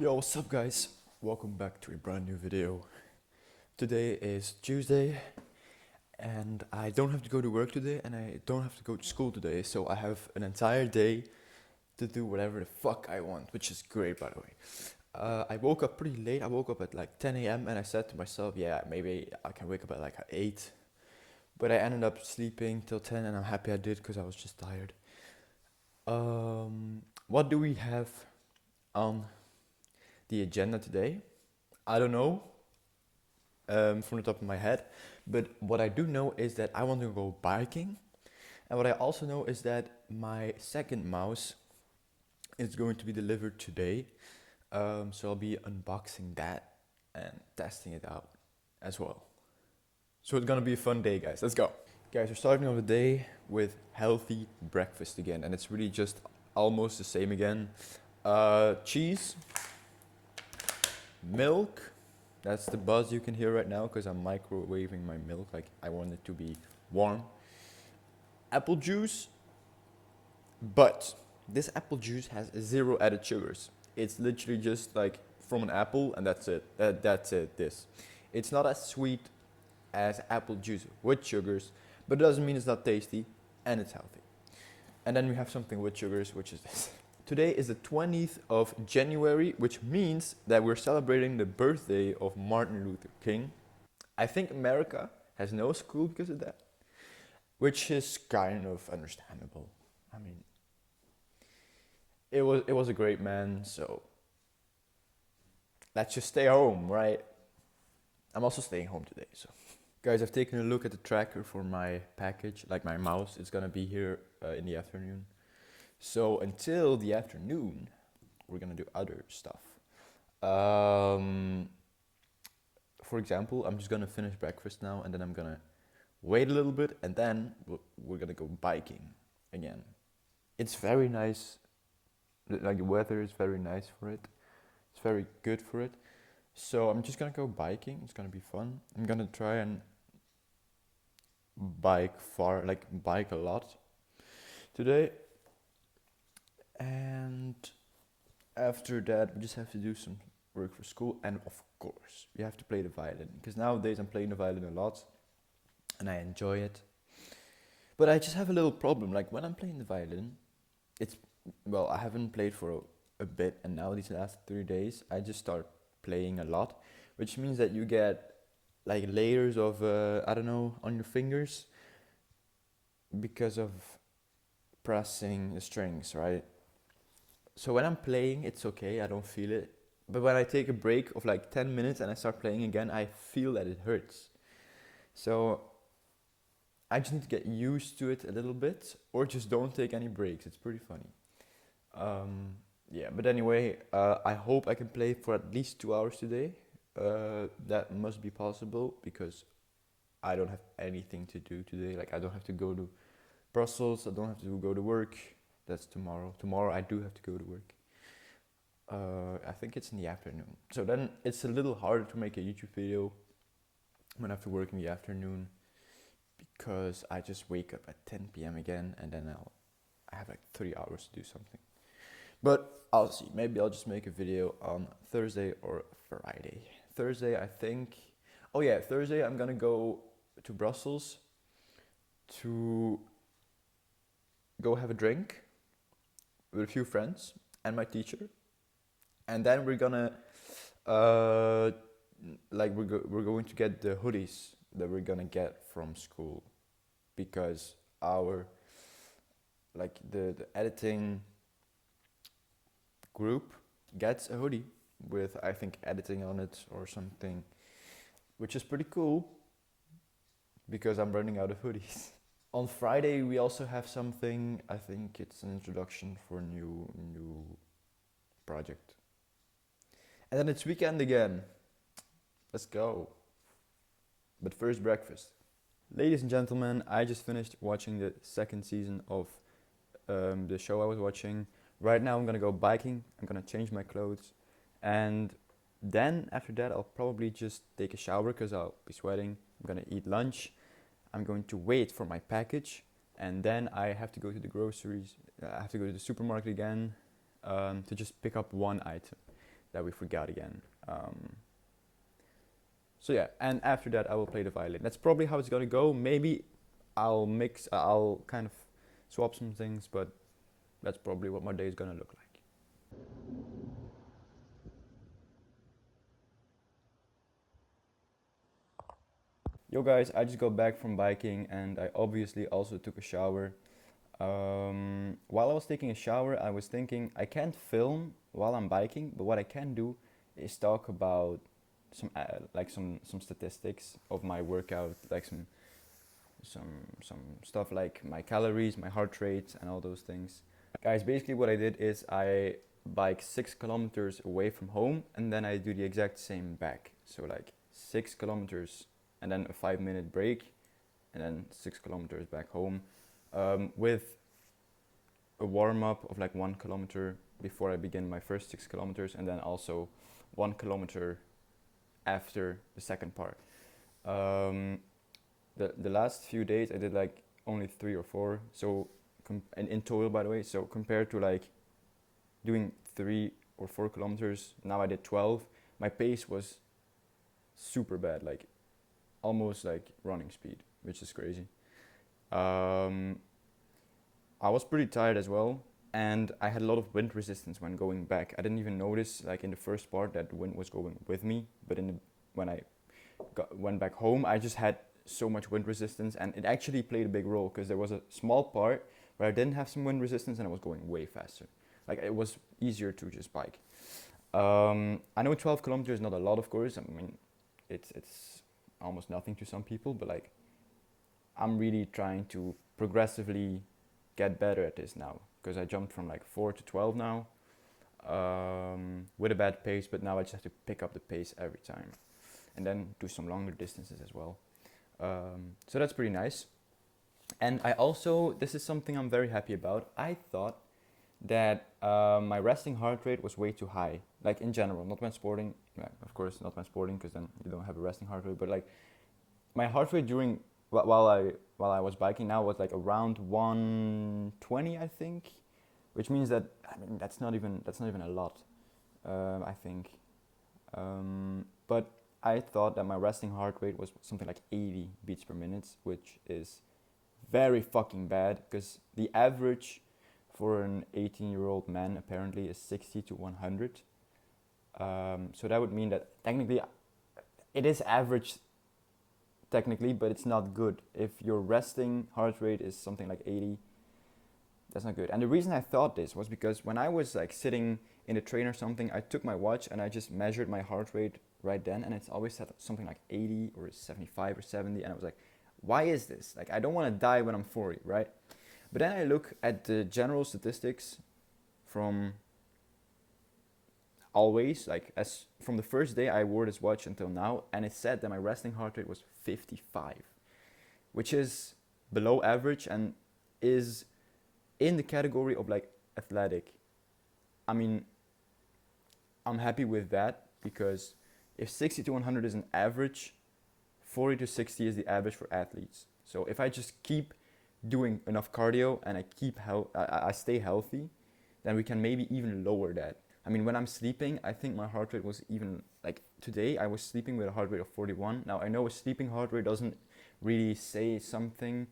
Yo, what's up guys? Welcome back to a brand new video. Today is Tuesday and I don't have to go to work today and I don't have to go to school today, so I have an entire day to do whatever the fuck I want, which is great by the way. I woke up pretty late. I woke up at like 10 a.m. and I said to myself, yeah, maybe I can wake up at like 8. But I ended up sleeping till 10 and I'm happy I did because I was just tired. What do we have on the agenda today? I don't know from the top of my head, but what I do know is that I want to go biking, and what I also know is that my second mouse is going to be delivered today, so I'll be unboxing that and testing it out as well. So it's gonna be a fun day, guys. Let's go. Guys, we're starting off the day with healthy breakfast again, and it's really just almost the same again. Cheese, milk. That's the buzz you can hear right now because I'm microwaving my milk. Like I want it to be warm. Apple juice, but this apple juice has 0 added sugars. It's literally just like from an apple and that's it. That's it. It's not as sweet as apple juice with sugars, but it doesn't mean it's not tasty and it's healthy. And then we have something with sugars, which is this. Today is the 20th of January, which means that we're celebrating the birthday of Martin Luther King. I think America has no school because of that, which is kind of understandable. I mean, it was a great man, so let's just stay home, right? I'm also staying home today, so. Guys, I've taken a look at the tracker for my package, like my mouse. It's gonna be here in the afternoon. So until the afternoon, we're gonna do other stuff. For example, I'm just gonna finish breakfast now, and then I'm gonna wait a little bit, and then we're gonna go biking again. It's very nice. Like the weather is very nice for it. It's very good for it. So I'm just gonna go biking. It's gonna be fun. I'm gonna try and bike far, like bike a lot today. And after that, we just have to do some work for school, and of course, we have to play the violin because nowadays I'm playing the violin a lot, and I enjoy it. But I just have a little problem. Like when I'm playing the violin, I haven't played for a bit, and now these last 3 days, I just start playing a lot, which means that you get like layers of I don't know on your fingers because of pressing the strings, right? So when I'm playing, it's okay, I don't feel it. But when I take a break of like 10 minutes and I start playing again, I feel that it hurts. So I just need to get used to it a little bit, or just don't take any breaks. It's pretty funny. Yeah, but anyway, I hope I can play for at least 2 hours today. That must be possible because I don't have anything to do today. Like I don't have to go to Brussels. I don't have to go to work. That's tomorrow. Tomorrow I do have to go to work. I think it's in the afternoon. So then it's a little harder to make a YouTube video when I have to work in the afternoon because I just wake up at 10 p.m. again, and then I have like 3 hours to do something. But I'll see. Maybe I'll just make a video on Thursday or Friday. Thursday, I think. Oh yeah, Thursday I'm gonna go to Brussels to go have a drink with a few friends and my teacher, and then we're gonna we're going to get the hoodies that we're gonna get from school because our the editing group gets a hoodie with I think editing on it or something, which is pretty cool because I'm running out of hoodies. On Friday we also have something. I think it's an introduction for a new project. And then it's weekend again. Let's go. But first breakfast. Ladies and gentlemen, I just finished watching the second season of the show I was watching. Right now I'm gonna go biking. I'm gonna change my clothes, and then after that I'll probably just take a shower because I'll be sweating. I'm gonna eat lunch. I'm going to wait for my package, and then I have to go to the groceries. I have to go to the supermarket again to just pick up one item. that we forgot again. So yeah, and after that I will play the violin. That's probably how it's gonna go. Maybe I'll kind of swap some things, but that's probably what my day is gonna look like. Yo guys, I just got back from biking and I obviously also took a shower. While I was taking a shower, I was thinking I can't film while I'm biking, but what I can do is talk about some statistics of my workout, like some stuff like my calories, my heart rate, and all those things. Guys, basically what I did is I bike 6 kilometers away from home, and then I do the exact same back. So like 6 kilometers, and then a 5 minute break, and then 6 kilometers back home, with a warm up of like 1 kilometer before I begin my first 6 kilometers, and then also 1 kilometer after the second part. Um, the last few days I did like only 3 or 4. So and in total, by the way. So compared to like doing 3 or 4 kilometers, now I did 12. My pace was super bad, like almost like running speed, which is crazy. Um, I was pretty tired as well, and I had a lot of wind resistance when going back. I didn't even notice like in the first part that the wind was going with me, but when I went back home, I just had so much wind resistance, and it actually played a big role because there was a small part where I didn't have some wind resistance and I was going way faster. Like it was easier to just bike. I know 12 kilometers is not a lot, of course. I mean, it's almost nothing to some people, but like I'm really trying to progressively get better at this now because I jumped from like 4 to 12 now, with a bad pace, but now I just have to pick up the pace every time and then do some longer distances as well. So that's pretty nice. And I also, this is something I'm very happy about. I thought that my resting heart rate was way too high, like in general, not when sporting. Of course, not when sporting, because then you don't have a resting heart rate. But like my heart rate during while I was biking now was like around 120, I think, which means that I mean that's not even a lot, I think. But I thought that my resting heart rate was something like 80 beats per minute, which is very fucking bad because the average for an 18-year-old man apparently is 60 to 100. So that would mean that technically it is average technically, but it's not good. If your resting heart rate is something like 80, that's not good. And the reason I thought this was because when I was like sitting in a train or something, I took my watch and I just measured my heart rate right then, and it's always set something like 80 or 75 or 70, and I was like, why is this? Like, I don't want to die when I'm 40, right? But then I look at the general statistics from always, like as from the first day I wore this watch until now, and it said that my resting heart rate was 55, which is below average and is in the category of like athletic. I mean, I'm happy with that because if 60 to 100 is an average, 40 to 60 is the average for athletes. So if I just keep doing enough cardio and I stay healthy, then we can maybe even lower that. I mean, when I'm sleeping, I think my heart rate was even, like today I was sleeping with a heart rate of 41. Now I know a sleeping heart rate doesn't really say something,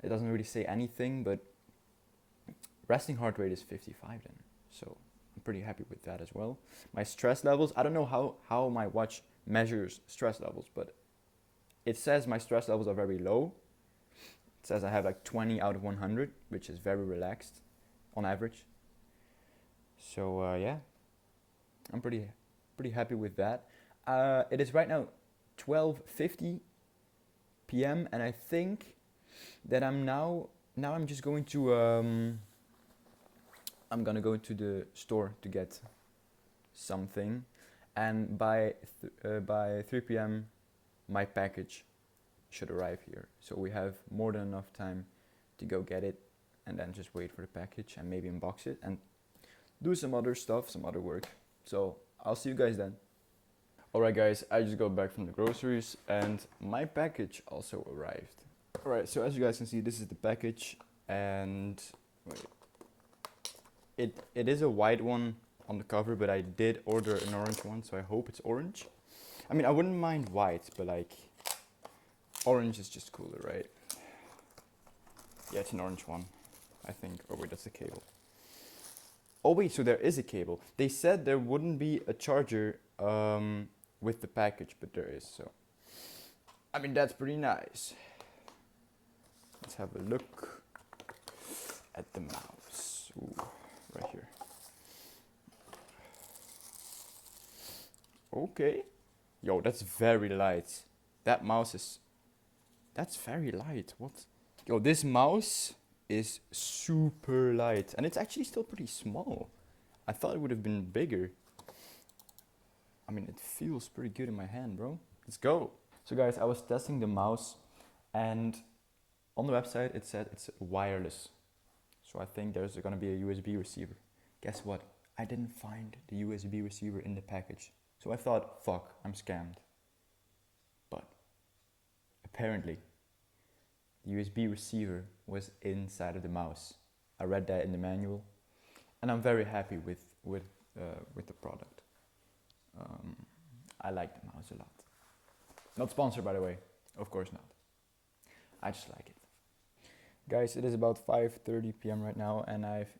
it doesn't really say anything, but resting heart rate is 55 then. So I'm pretty happy with that as well. My stress levels, I don't know how my watch measures stress levels, but it says my stress levels are very low. It says I have like 20 out of 100, which is very relaxed on average. So yeah, I'm pretty happy with that. It is right now 12:50 p.m. and I think that I'm just going to I'm gonna go to the store to get something, and by 3 p.m. my package should arrive here. So we have more than enough time to go get it and then just wait for the package and maybe unbox it and do some other stuff, some other work. So I'll see you guys then. Alright guys, I just got back from the groceries and my package also arrived. Alright, so as you guys can see, this is the package, and wait, it is a white one, on the cover, but I did order an orange one, so I hope it's orange. I mean, I wouldn't mind white, but like, orange is just cooler, right? Yeah, it's an orange one, I think. Oh wait, that's the cable. Oh wait, so there is a cable. They said there wouldn't be a charger with the package, but there is, so. I mean, that's pretty nice. Let's have a look at the mouse. Ooh, right here. Okay. Yo, that's very light. That mouse is... That's very light. What? Yo, this mouse is super light. And it's actually still pretty small. I thought it would have been bigger. I mean, it feels pretty good in my hand, bro. Let's go. So guys, I was testing the mouse. And on the website, it said it's wireless. So I think there's gonna be a USB receiver. Guess what? I didn't find the USB receiver in the package. So I thought, fuck, I'm scammed. But apparently, the USB receiver was inside of the mouse. I read that in the manual, and I'm very happy with the product. I like the mouse a lot. Not sponsored, by the way. Of course not. I just like it. Guys, it is about 5:30 p.m. right now, and I've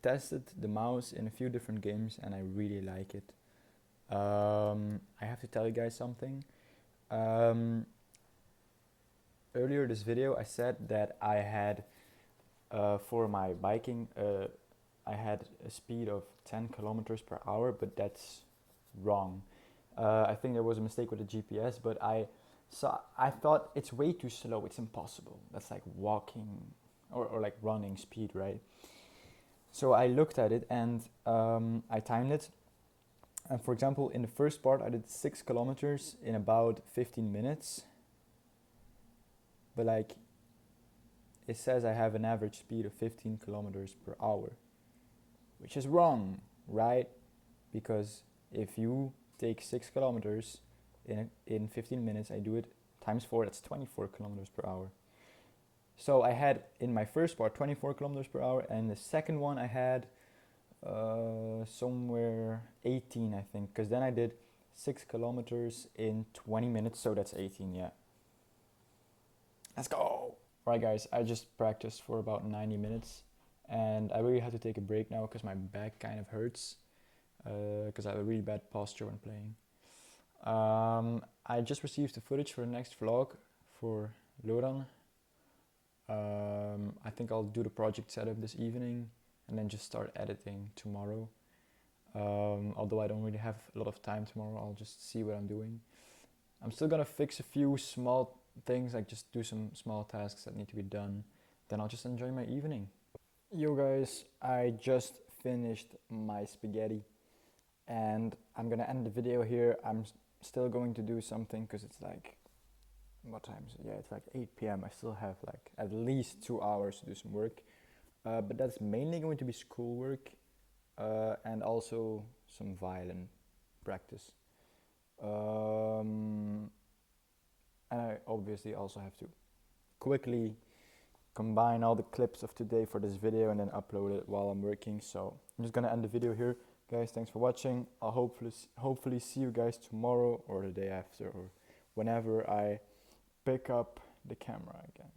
tested the mouse in a few different games, and I really like it. I have to tell you guys something. Earlier this video, I said that I had, for my biking, I had a speed of 10 kilometers per hour, but that's wrong. I think there was a mistake with the GPS, but I thought it's way too slow. It's impossible. That's like walking or like running speed, right? So I looked at it and I timed it. And for example, in the first part, I did 6 kilometers in about 15 minutes. But like, it says I have an average speed of 15 kilometers per hour, which is wrong, right? Because if you take 6 kilometers in 15 minutes, I do it times 4, that's 24 kilometers per hour. So I had in my first part 24 kilometers per hour, and the second one I had somewhere 18, I think, because then I did 6 kilometers in 20 minutes, so that's 18, yeah. Let's go! Right guys, I just practiced for about 90 minutes, and I really had to take a break now because my back kind of hurts, because I have a really bad posture when playing. I just received the footage for the next vlog for Loran. I think I'll do the project setup this evening and then just start editing tomorrow. Although I don't really have a lot of time tomorrow, I'll just see what I'm doing. I'm still gonna fix a few small things, like just do some small tasks that need to be done. Then I'll just enjoy my evening. Yo guys, I just finished my spaghetti and I'm gonna end the video here. I'm still going to do something because it's like, what time is it? Yeah, it's like 8 p.m. I still have like at least 2 hours to do some work. But that's mainly going to be schoolwork and also some violin practice. And I obviously also have to quickly combine all the clips of today for this video and then upload it while I'm working. So I'm just gonna end the video here. Guys, thanks for watching. I'll hopefully see you guys tomorrow or the day after or whenever I pick up the camera again.